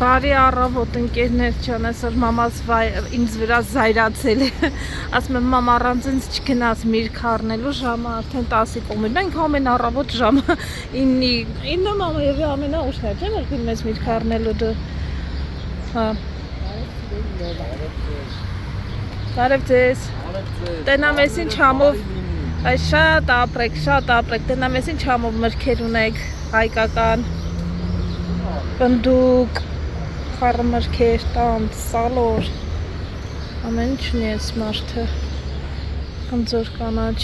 Բարի առավոտ ընկերներ ջան, այսօր մամաս ինձ վրա զայրացել է։ Ասում եմ մամա առանց ինձ չգնաս միրգ առնելու, ժամը արդեն 10-ի կողմն է։ Մենք ամեն առավոտ ժամը 9-ը մամա եւ ամենաուշն է, չէ՞ որ գնում ես միրգ առնելու դու։ Հա։ Բարև ձեզ։ Տնամ ես ինչ համով, այս շատ ապրեք, տնամ ես ինչ համով մրգեր ունեք, հայկական, բնդուկ, խառը մրգեր, տանց, սալոր, ամեն ինչ ունի ես մարդը, խնձոր կանաչ։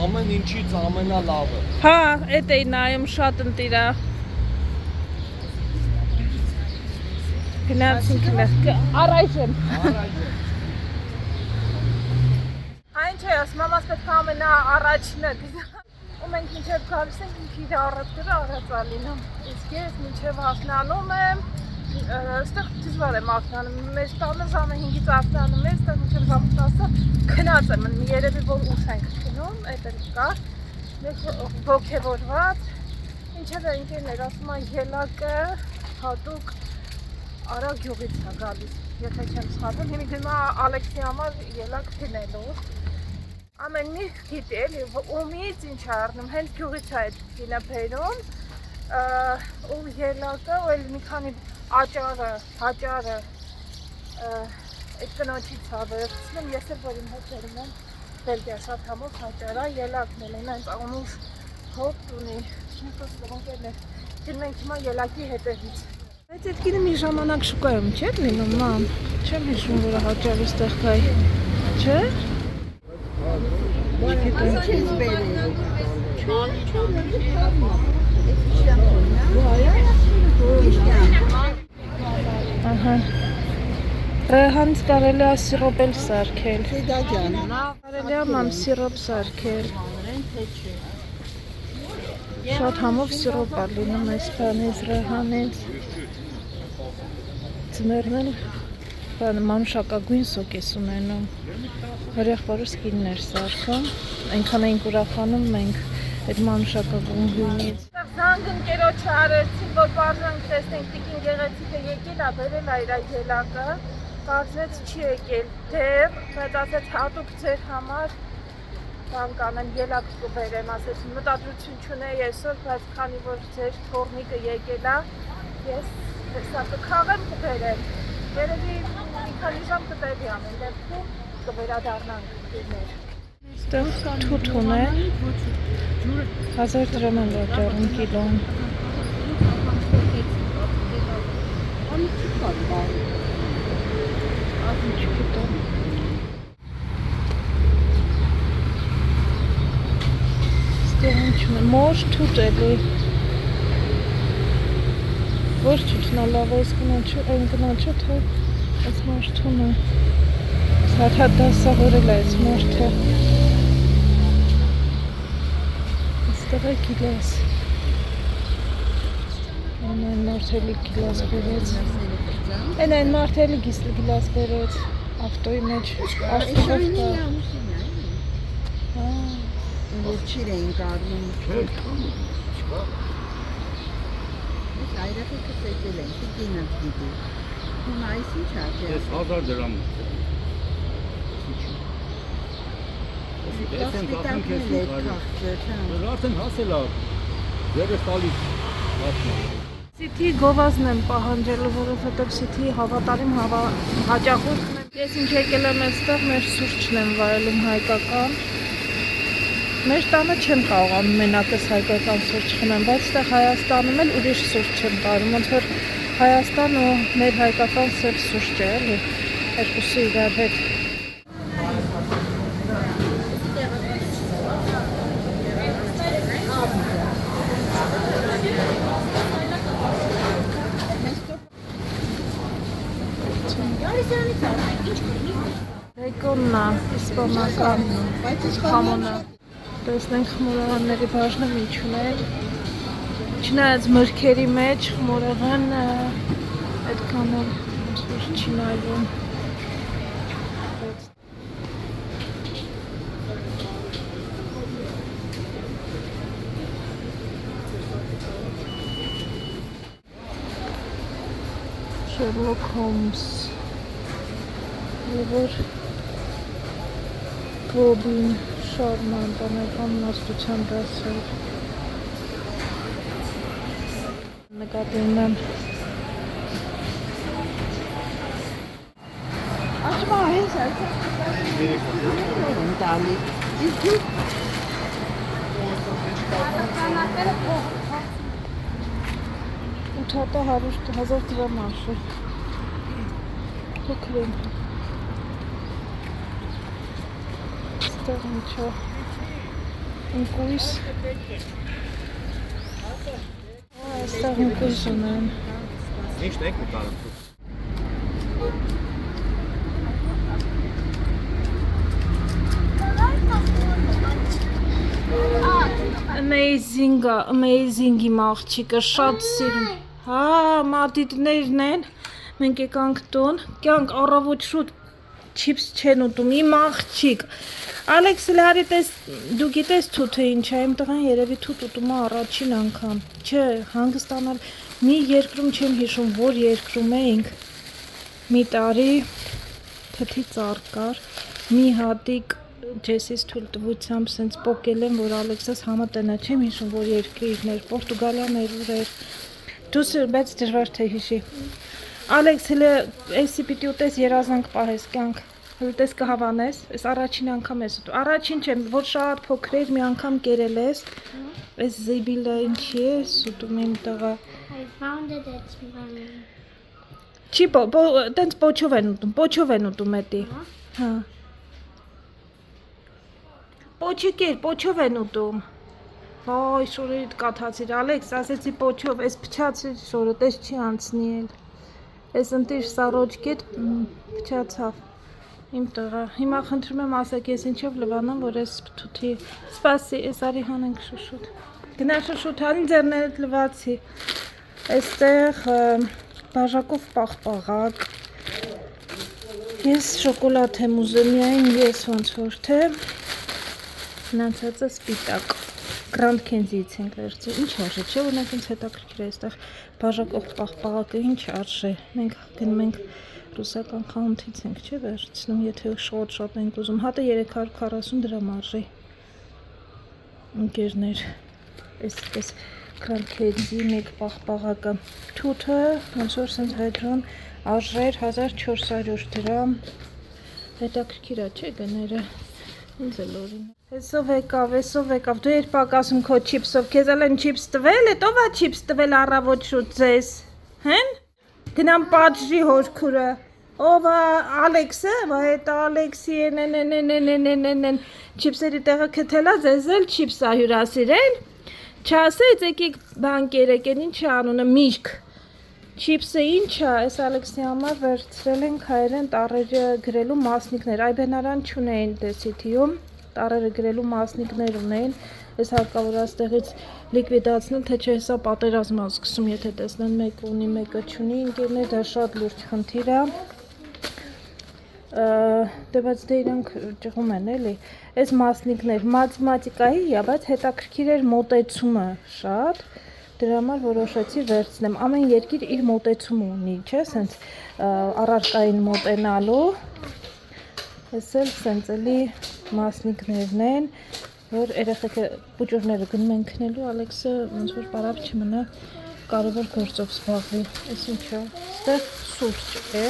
Ամեն ինչից ամենալավը։ Հա, էդ էի նայում շատ ընտիրա։ Գնացինք առայժմ։ Այն չէ, ասում մամաս պետք է ամենաառաջինը ու մենք մինչև գալիս ենք ինքիդ առածները առածալինում, իսկ ես մինչև հասնանում եմ, ստեղ դժվար եմ հասնանում, մեր տանը ժամը 5-ից հասնանում է, ստեղ մինչև ժամը 10-ը քնած եմ, երևի որ ուշ ենք քնում, էդ էլ կա, մենք ոգևորված, ինչև է ընկերներ, ասում են ելակը հատուկ Արա գյուղից է գալիս, եթե չեմ սխալվում, հիմա Ալեքսի համար ելակ փնելու Ամեն մի գիտի էլի, ումից ինչ է առնում, հենց գյուղից է այդ գինը բերում ու ելակը, ու էլ մի քանի աճարը, հաճարը այդ կնոջից է վերցնում, ես էլ որ իմ հետ վերում եմ Բելգիա շատ համով հաճարա, ելակն էլ են այնց անուշ հոտ ունի, գնում ենք հիմա ելակի հետևից Բայց այդ գինը մի ժամանակ շուկայում չէ լինում, մամ, չեմ հիշում, որ հաճարը ստեղ կայի, չէ? Ահա Ռեհանից կարելի է սիրոպ էլ սարքել Կարելի է մամ սիրոպ սարքել Շատ համով սիրոպ է լինում այս բանից ռեհանից Ձմեռն էլ մանուշակագույն սոկ ես ունենում Հորեղբորս կիններ սարքում, այնքան էինք ուրախանում մենք այդ մանուշակագույն գույնից Զանգ ընկերոջը արեցին, որ բարձրանք տեսնենք տիկին գեղեցիկը եկել է, բերել է իր ելակը Կարծեց չի եկել դեռ, բայց ասեց հատուկ ձեր համար բան կանեմ, ելակ կբերեմ, ասեց մտադրություն չունեի այսօր, բայց քանի որ ձեր թորնիկը եկել է, ես հեսա կքաղեմ կբերեմ Երևի մի քանի ժամ կտևի ամեն դեպքում կվերադառնանք իրներ Այստեղ թութուն է 1000 դրամ են վաճառում կիլոն Չգիտեմ Այստեղ ինչում է մոր թութ էլի Որ թութն է լավ է այն գնաչը թե այս մարդուն է Սարհա դասավորել է այս մարդը Այստեղ է գիլաս Այն մարդելի գիլաս բերեց Այն մարդելի գիլաս բերեց ավտոյի մեջ Աստղով կա Որ չիր էին կարնում Այրախիքը սեջել են, կինած գիտի Հիմա այս ինչ աղջեր Ես 1000 դրամ Սպիտակն է կաղջեր Արդեն հասել է Ձերս տալիս Սիթի գովազն եմ պահանջելու, որովհետև սիթի հավատարիմ հաճախորդն եմ Ես ինչ եկել եմ այստեղ, մեր սուրճն եմ վայելում հայկական Մեր տանը չեմ կարողանում մենակս հայկական սուրճ խմեմ, բայց այստեղ Հայաստանում էլ ուրիշ սուրճ չեմ կարում, ոնց որ Հայաստան ու մեր հայկական սև սուրճ է, էլի, երկուսը իրար հետ։ Բեկոնն է, իսպանական, խամոնը։ Տեսնենք խմորեղանների բաժնը ինչ ուներ Չնայած մրգերի մեջ խմորեղան այդքան էլ չի նայվում Sherlock Holmes Եվոր Ռոբին Շարման բանական մասնության դասեր նկատի ունեմ Açma hens Dali. Ութատա 100,000 դրամ արշը փոքր եմ ստեղ ինչա ընկույս այստեղ ընկույս ունեն Ինչ տեք ու կարամ Amazing իմ աղջիկը, շատ սիրում Հա, մատիտներն են, մենք եկանք տուն, կյանք առավոտ շուտ չիպս չեն ուտում, իմ աղջիկ Ալեքս լարի դու գիտես թութը ինչ է, իմ տղան երևի թութ ուտում է առաջին անգամ Չէ, հանգստանալ, մի երկրում չեմ հիշում, որ երկրում էինք Մի տարի թթի ծառ կար, մի հատիկ Ջեսիս թույլ տվությամբ սենց պոկել եմ, որ Ալեքսս համատենա չեմ հիշում, որ երկրիրներ, Պորտուգալիաներ ուր Դուս բայց դժվար թե հիշի Ալեքս հլը էսի պիտի ուտես երազանք պահես կյանք Հլը տես կհավանես, ես առաջին անգամ ես ուտում Առաջին չեմ, որ շատ փոքր էր, մի անգամ կերել ես Ես զեբիլը ինչի ես ուտում իմ տղա I found it at Smiling. Չի, տենց պոչով են ուտում էտի Հա Պոչով են ուտում Ոյ, շորերիդ կաթացիր, Ալեքս, ասեցի պոչով, ես պչացիր շորը, տես չի անցնի էլ Ես ընտիր սարոջկետ պչացավ Իմ տղա, հիմա խնդրում եմ ասեք, ես ինչով լվանամ, որ ես պտութի Սպասի, ես արի հանենք շուշուտ Գնա շուշուտ, հանին ձերներդ լվացի Այստեղ բաժակով պաղպաղակ Ես շոկոլադ եմ ուզում, միայն ես ոնց որ թե Մնացածը սպիտակ Grand Kenzie-ից ենք վերցրել, ինչ արժե, չէ, օրինակ ինձ հետաքրքիր է այստեղ բաժակով պաղպաղակը ինչ արժե, մենք գնում ենք ռուսական քաունթից ենք, չէ, վերցնում, եթե շատ ենք ուզում, հատը 340 դրամ արժե, ընկերներ, այսպես Grand Kenzie մեկ պաղպաղակը, թութը, ոնց որ սենց հետրոն արժեր 1400 դրամ, հետաքրքիր է, չէ, գները, ինձ է լորին Էսով եկավ, դու երբ ակասում քո չիպսով, քեզ էլ են չիպս տվել, ով է չիպս տվել առավոտ շուտ ձեզ, հեն? Գնամ պատժի հորքուրը, ով է Ալեքսը, այդ Ալեքսի են, չիպսերի տեղը քթելա, ձեզ էլ չիպս ա հյուրասիրել, չասեց եկեք բան կերեք, են ինչ է անունը, միշկ, չիպսը ինչ է, այս Ալեքսի համար վերցրել ենք հայերեն տարերը գրելու մասնիկներ, այբենարան չունեին դեսիթիում, տարերը գրելու մասնիկներ ունեին, ես հարկավոր աստեղից լիկվիդացնել, թե չէ հեսա պատերազմ ա սկսում, եթե տեսնեն մեկը ունի, մեկը չունի, ընկերներ, դա շատ լուրջ խնդիր է, դե բայց դե իրանք ճղում են էլի, այս մասնիկներ, մաթեմատիկայի, բայց հետաքրքիր էր մոտեցումը շատ, դրա համար որոշեցի վերցնեմ, ամեն երկիր իր մոտեցումը ունի, չէ, սենց առարկային մոտենալու, ես էլ սենց էլի մասնիկներն են, որ երեխեքը պուճուրները գնում են քնելու, Ալեքսը ոնց որ պարապ չմնա կարևոր գործով զբաղվի, ես ինչա, ստեղ սուրճ է,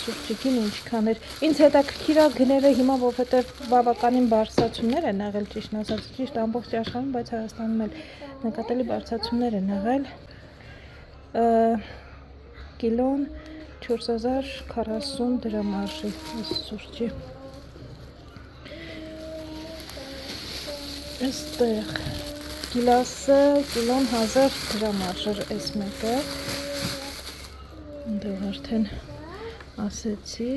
սուրճիկին ինչքան էր, ինձ հետաքրքիր է գները հիմա, որովհետև բավականին բարձրացումներ են եղել, ճիշտ ամբողջ աշխարհում, բայց Հայաստանում էլ նկատելի բարձրացումներ են եղել, կիլոն 4040 դրամ արժի, այս սուրճի Այստեղ գիլասը կիլոն 1000 դրամ արժեր այս մեկը Դեղ արդեն ասեցի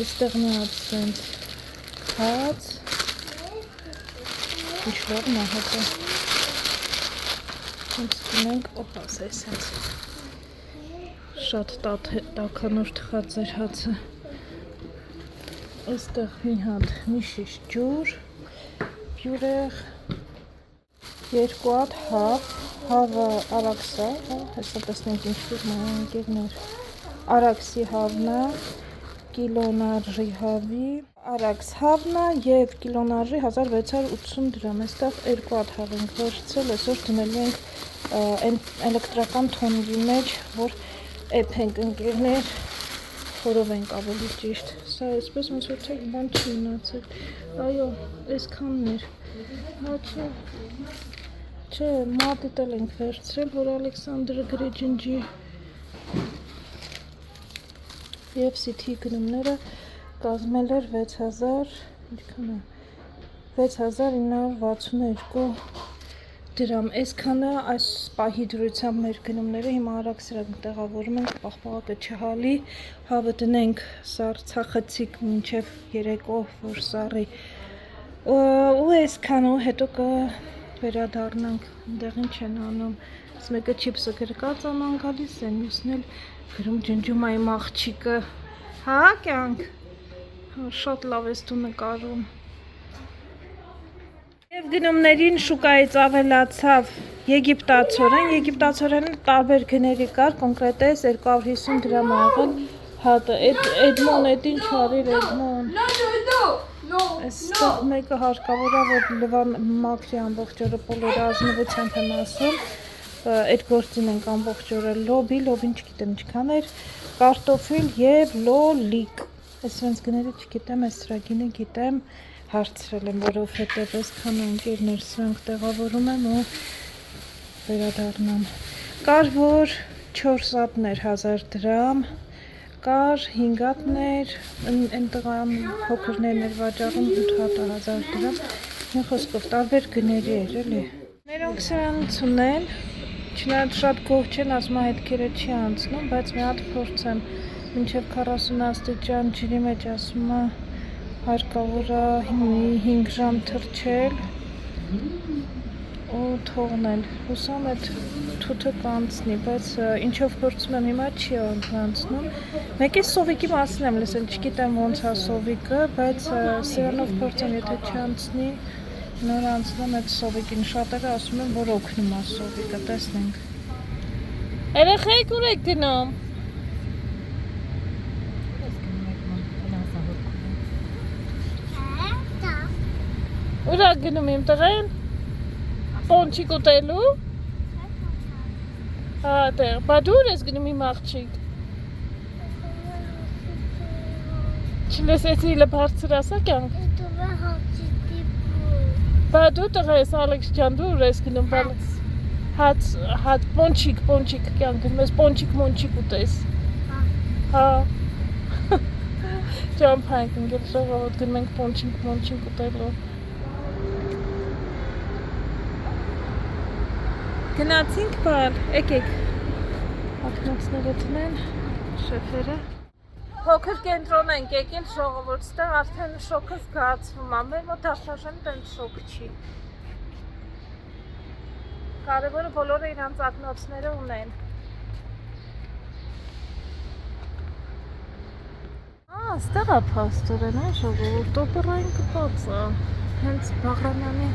Այստեղ նած սենց հաց Ինչ լավ նահատը Սենց դնենք օպաս է սենց Շատ տաքանոր թխած էր հացը Այստեղ մի հատ մի շիշ ջուր, բյուրեղ, երկու հատ հապ, Հավը Արաքսա, հեսա տեսնենք ինչ ֆիրմա ընկերներ։ Արաքսի հավնա, կիլոնարժի հավի, Արաքս հավնա եւ կիլոնարժի 1680 դրամ։ Այստեղ երկու հատ հավ ենք վերցրել, այսօր դնելու ենք էլեկտրական թոնրի մեջ, որ էփ ենք ընկերներ, խորով ենք ավելի ճիշտ։ Սա այսպես ոնց որ թե բան չի մնացել։ Այո, այսքանն էր։ Հա չէ, մատիտել ենք վերցրել, որ Ալեքսանդրը գրի ջնջի և սիթի գնումները կազմել էր 6962 դրամ, այսքանը այս պահի դրությամբ մեր գնումները, հիմա արագ սրանք տեղավորում ենք, պաղպաղակը չհալի, հավը դնենք սարցախցիկ մինչև երեկո, որ սարի ու այսքան ու հետո վերադառնանք, այնտեղին չեն անում, այս մեկը չիպսը գրկած աման գալիս են, մյուսն էլ գրում ջնջում այմ աղջիկը, հա կյանք, շատ լավ ես դու նկարում։ Եվ գնումներին շուկայից ավելացավ եգիպտացորեն տարբեր գների կար, կոնկրետես 250 դրամ աղել հատը, Էդմոն էդ ինչ արիր Էդմոն։ Այստեղ մեկը հարկավոր է, որ Լվան մաքրի ամբողջ օրը պոլորը ազնվությամբ եմ ասում, այդ գործին ենք ամբողջ օրը լոբին չգիտեմ ինչքան էր, կարտոֆիլ և լոլիկ, այսրանց գները չգիտեմ, այս սրագինը գիտեմ, հարցրել եմ, որովհետև այսքան ընկերներ սրանք տեղավորում եմ ու վերադառնամ, կար որ 4 հատներ 1000 դրամ, կար 5 հատներ, են տղամ հոքրներն էր վաճառում 8 հատը 1000 դրամ, մի խոսքով տարբեր գների էր էլի։ Մերոնք սրանց ունեն, չնայած շատ գող չեն, ասում հետքերը չի անցնում, բայց մի հատ փորձեմ, մինչև 40 աստիճան ջրի մեջ ասում հարկավոր է 5 ժամ թռչել ու թողնել, հուսամ այդ թութը կանցնի, բայց ինչով փորձում եմ հիմա չի անցնում, մեկ է սովիկի մասին եմ լսել, չգիտեմ ոնց է սովիկը, բայց սրանով փորձեմ, եթե չանցնի, նոր անցնեմ այդ սովիկին, շատերը ասում են, որ օգնում է սովիկը, տեսնենք։ Երեխեք ուր եք գնում։ Ուր եք գնում իմ տղեն։ Պոնչիկ ուտելու։ Հա, դեր, բա դուր ես գնում իմ աղջիկ։ Չլսեցի իլը բարձր ասա կյանք։ Բա դու տղա ես Ալեքս ջան, դուր ես գնում հատ պոնչիկ կյանք, մեզ պոնչիկ ուտես։ Հա։ Ջամփ ենք ընկել շողովոտ գնում ենք պոնչիկ ուտելու։ Գնացինք բար, եկեք, ակնոցները տնեն, շեֆերը։ Հոքր կենտրոն ենք եկել ժողովուրդ, ստեղ արդեն շոկը զգացվում է, մեր մոտ աշխաշեն տեն շոկ չի։ Կարևորը բոլորը իրանց ակնոցները ունեն։ Ստեղ է պաստորեն, ժողովուրդ, օպերային կպած է, հենց Բաղրամյանի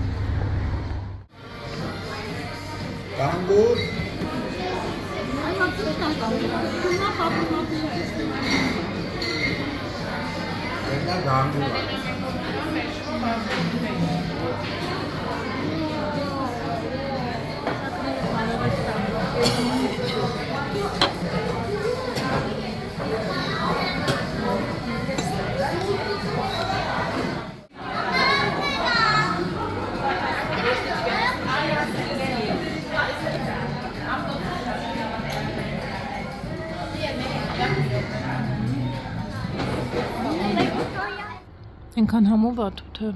Կանգուր։ Ինքան համով է թութը։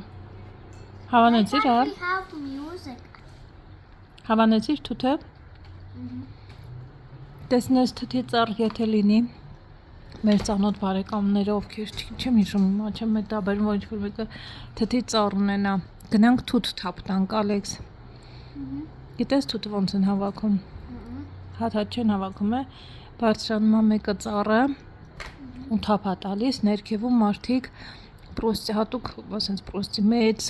Հավանեցիր ալ։ Հավանեցիր թութը։ Տեսնես թթի ծառ եթե լինի։ Մեր ծանոթ բարեկամները ովքեր չեմ հիշում, չեմ մետաբերում, որ ինչ-որ մեկը թթի ծառ ունենա։ Գնանք թութ թափ տանք Ալեքս։ Գիտես թութը ոնց են հավաքում։ Հատ չեն հավաքում է, բարձրանում է մեկը ծառը ու թափ է տալիս, ներքևում մարդիկ պրոստի հատուկ, ասենց պրոստի մեծ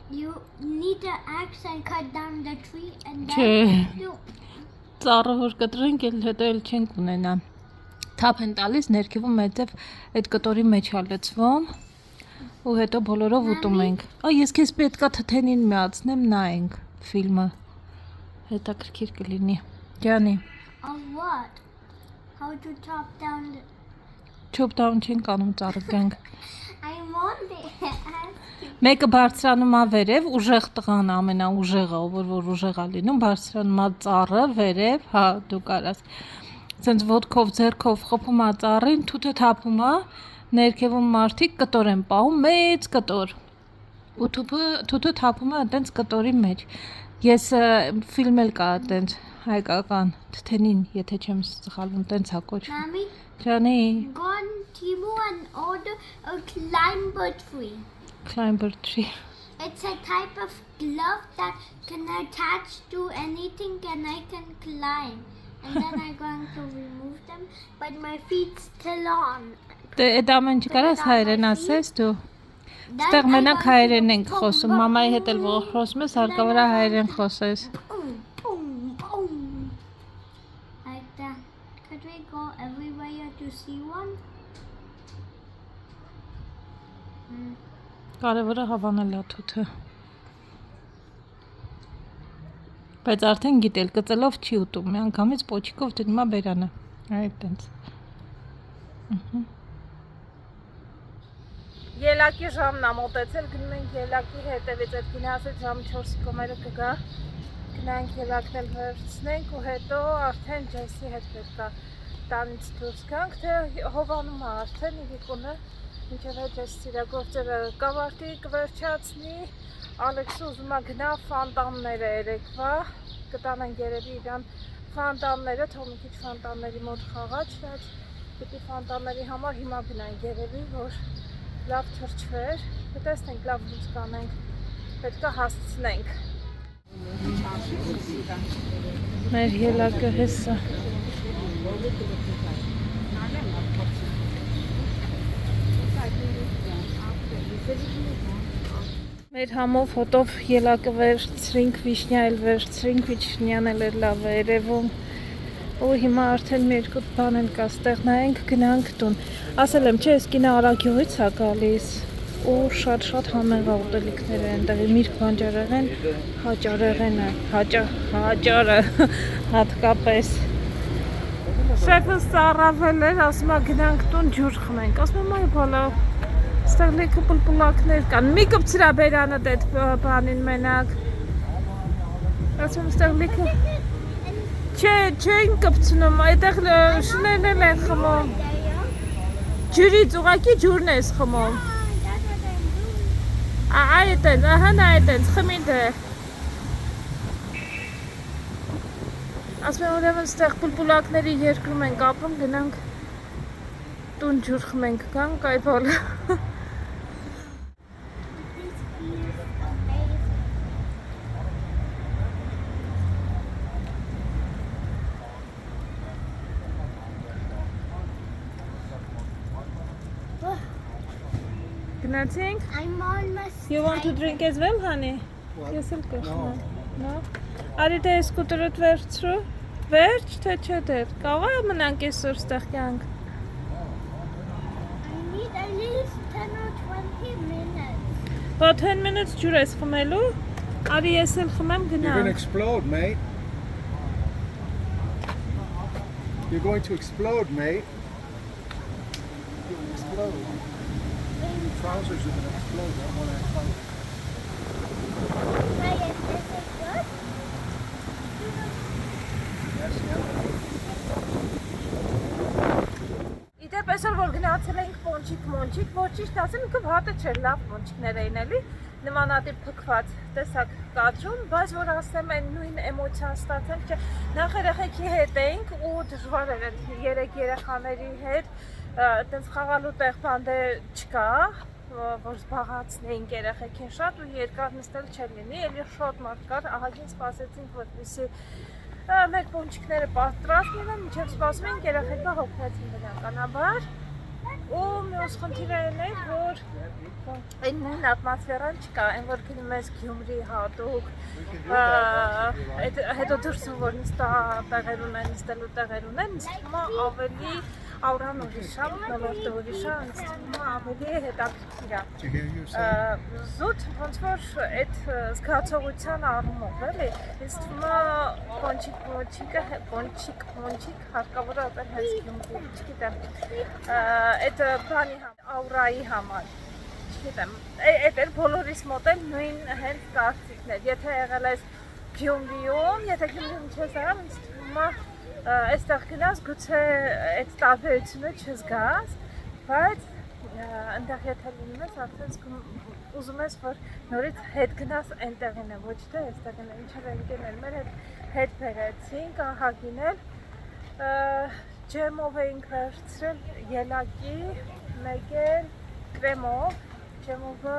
You need an axe and cut down the tree and Չէ, then you ծառը որ կտրենք, էլ հետո էլ չենք ունենա։ Թափ են տալիս, ներքևում մեծև այդ կտորի մեջ է լցվում ու հետո բոլորով ուտում ենք։ Ես քեզ պետքա թթենին միացնեմ, նայենք ֆիլմը։ Հետաքրքիր կլինի։ Ջանի, of what? How to chop down the... chop down չենք անում ծառը կենք։ I'm on the axe. Մեկը բարձրանում է վերև, ուժեղ տղան ամենաուժեղը, որ ուժեղ է լինում, բարձրանում է ծառը վերև, հա, դու կարաս։ Սենց ոտքով, ձեռքով խփում է ծառին, թութը թափում է, ներքևում մարդիկ կտոր են պահում, մեծ կտոր։ Ու թութը թափում է այտենց կտորի մեջ։ Ես ֆիլմ էլ կա այտենց հայկական թթենին, եթե չեմ սխալվում, տենց է կոչվում։ Mommy, Ջանի, go on Temu and order a climber tree. climber tree։ It's a type of glove that can attach to anything and I can climb. And then I'm going to remove them, but my feet still on. Դե այդ ամեն չկարաս հայերեն ասես դու։ Then Ստեղ I'm մենակ going հայերեն to ենք boom, խոսում, boom, մամայի հետ էլ որ խոսում ես, հարկավոր է հայերեն խոսես։ boom, boom, boom. Like that. Could we go everywhere to see one? Կարևորը հավանել է թութը։ Բայց արդեն գիտել, կծելով չի ուտում, մի անգամից պոչիկով դնում է բերանը։ Այդտենց։ Ելակի ժամն է մոտեցել, գնում ենք ելակի հետևից, այդ գնացել ժամ 4-ի կոմերը կգա։ Գնանք ելակն էլ վերցնենք ու հետո արդեն Ջեսի հետ պետք է տանից դուրս գանք, թե հովանում է արդեն Իրիկունը, մինչև հետ Ջես սիրագործերը կավարտի կվերջացնի, Ալեքսը ուզում է գնա ֆանտանները երեկվա, կտանենք երևի իրան ֆանտանները, թող մի քիչ ֆանտանների մոտ խաղաց, պիտի ֆանտանների համար հիմա գնանք երևի, որ լավ թրջվեր, կտեսնենք, լավ լույս կանենք, պետք է հասցնենք։ Մեր ելակը հեսա։ Մեր համով հոտով ելակը վերցրինք, վիշնյա էլ վերցրինք, վիշնյան էլ էր լավ է երևում։ Ու հիմա արդեն մի երկու բան են կա, ստեղ նայենք, գնանք տուն։ Ասել եմ, չէ, ես կինա Արագյուղից է գալիս ու շատ համեղ ուտելիքներ են այնտեղի միրգ բանջարեղեն, հաճարեղենը, հաճարը հատկապես։ Շեֆը սառավել էր, ասում է գնանք տուն ջուր խմենք, ասում եմ այ բալա, ստեղ լիքը պլպլակներ կան, մի կպցրա բերանը դետ բանին մենակ, ասում եմ ստեղ լիքը, չեն կպցնում, այդեղ շներն էլ են խմում, ջուրից ուղակի ջուրն ես խմում, այդենց, ահան այդենց, խմին դե, ասում եմ ուրեմն ստեղ պլպլակների երկրում ենք ապրում, գնանք տուն ջուր խմենք, կանք այ բալը։ Գնացինք։ I'm almost. You want to drink as well, honey? Ես էլ կխմեմ։ No. Արի դե սկուտերդ վերցրու։ Վերջ, թե չէ դեր։ Կարող է մնանք այսօր ստեղ կյանք։ I need at least 10 or 20 minutes. About 10 minutes ջուր ես խմելու։ Արի ես էլ խմեմ You're going to գնամ։ explode, mate. You're going to explode, mate. You're going to explode. Your trousers are going to explode. I want to explode. Wait, is this good? Yes, yeah. Իդեպ այսօր որ գնացել ենք պոնչիկ, որ ճիշտ ասեմ, ինքը վատը չէր, լավ պոնչիկներ էին էլի, նմանատիպ փքված, տեսակ կադրում, բայց որ ասեմ այն նույն էմոցիան ստացանք, չէ, նախ երեխեքի հետ էինք ու դժվար էր երեք երեխաների հետ, այտենց խաղալու տեղ բանդե չկա, որ զբաղացնեինք երեխեքին շատ ու երկար նստել չէր լինի, էլի շատ մարդ կար, ահագին սպասեցինք, որպեսզի մեր պոնչիկները պատրաստ լինեն, մինչև սպասում էինք երեխեքը հոգնեցին բնականաբար։ ու մյուս խնդիրն է, որ այն նույն ատմոսֆերան չկա, այն որ գնում ես Գյումրի հատուկ, հետո դրսում որ նստա տեղեր ունեն, նստելու տեղեր ունեն, նստումը ավելի աուրան ուրիշ է, մոլորտը ուրիշ է, նստումը ավելի հետաքրքիր է։ To hear yourself? Զուտ ոնց որ այդ զգացողության առումով էլի, ինձ թվում է կոնչիկ հարկավոր է ապել հենց Գյումրի, չգիտեմ, այդ բանի աուրայի համար, չգիտեմ, այդ էր բոլորիս մոտ էլ նույն հենց կարծիքն էր, եթե եղել ես Գյումրիում, եթե Գյումրիում չես եղել, ինձ թվում է այստեղ գնաս, գուցե այդ տարբերությունը չզգաս, բայց այնտեղ եթե լինում ես, արդեն ուզում ես, որ նորից հետ գնաս այնտեղին է, ոչ թե այստեղին է, ինչև ընկերներ մեր հետ բերեցինք, ահագին էլ, ջեմով էինք վերցրել ելակի, մեկ էլ կրեմով, ջեմովը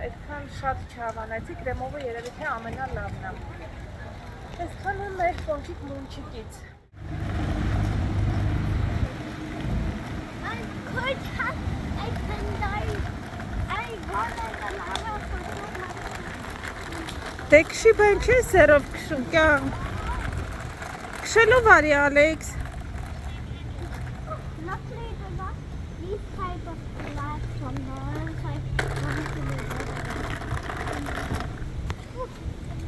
այդքան շատ չհավանեցի, կրեմովը երևի թե ամենալավն է։ Այսքան է մեր կոնչիկ մունչիկից։ Դե քշի բան չէ սերով քշում կյանք։ Քշելով արի Ալեքս։ Luckily, they're not these type of flats from Northern side.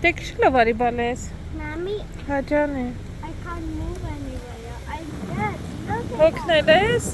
Դե քշելով արի բալես։ Mommy, Հաջան է։ I can't move anywhere. I guess. Look at Հոգնել ես։